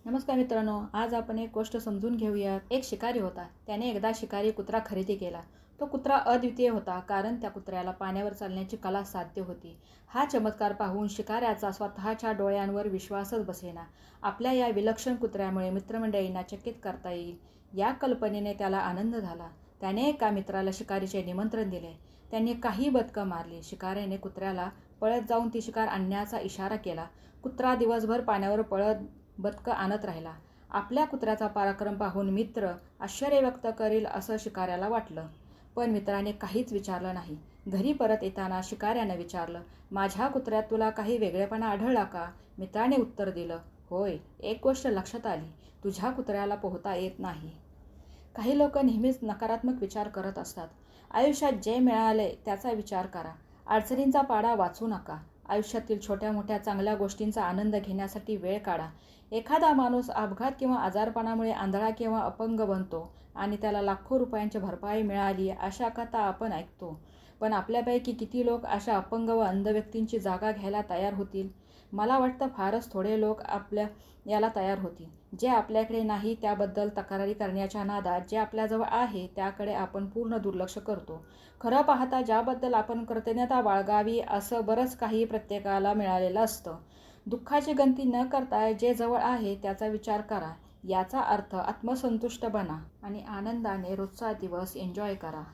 नमस्कार मित्रांनो, आज आपण एक गोष्ट समजून घेऊयात. एक शिकारी होता. त्याने एकदा शिकारी कुत्रा खरेदी केला. तो कुत्रा अद्वितीय होता, कारण त्या कुत्र्याला पाण्यावर चालण्याची कला साध्य होती. हा चमत्कार पाहून शिकाऱ्याचा स्वतःच्या डोळ्यांवर विश्वासच बसेना. आपल्या या विलक्षण कुत्र्यामुळे मित्रमंडळींना चकित करता येईल, या कल्पनेने त्याला आनंद झाला. त्याने एका मित्राला शिकारीचे निमंत्रण दिले. त्यांनी काही बदकं मारली. शिकाऱ्याने कुत्र्याला पळत जाऊन ती शिकार आणण्याचा इशारा केला. कुत्रा दिवसभर पाण्यावर पळत बदकं आणत राहिला. आपल्या कुत्र्याचा पराक्रम पाहून मित्र आश्चर्य व्यक्त करील असं शिकाऱ्याला वाटलं. पण मित्राने काहीच विचारलं नाही. घरी परत येताना शिकाऱ्यानं विचारलं, "माझ्या कुत्र्यात तुला काही वेगळेपणा आढळला का?" मित्राने उत्तर दिलं, "होय, एक गोष्ट लक्षात आली. तुझ्या कुत्र्याला पोहता येत नाही." काही लोक नेहमीच नकारात्मक विचार करत असतात. आयुष्यात जे मिळाले त्याचा विचार करा. अडचणींचा पाढा वाचू नका. आयुष्यातील छोट्या मोठ्या चांगल्या गोष्टींचा आनंद घेण्यासाठी वेळ काढा. एखादा माणूस अपघात किंवा आजारपणामुळे आंधळा किंवा अपंग बनतो आणि त्याला लाखो रुपयांची भरपाई मिळाली अशा कथा आपण ऐकतो. पण आपल्यापैकी किती लोक अशा अपंग व अंध व्यक्तींची जागा घ्यायला तयार होतील? मला वाटतं फारच थोडे लोक याला तयार होतील. जे आपल्याकडे नाही त्याबद्दल तक्रारी करण्याच्या नादात जे आपल्याजवळ आहे त्याकडे आपण पूर्ण दुर्लक्ष करतो. खरं पाहता ज्याबद्दल आपण कृतज्ञता बाळगावी असं बरंच काही प्रत्येकाला मिळालेलं असतं. दुःखाची गणती न करता जे जवळ आहे त्याचा विचार करा. याचा अर्थ आत्मसंतुष्ट बना आणि आनंदाने रोजचा दिवस एन्जॉय करा.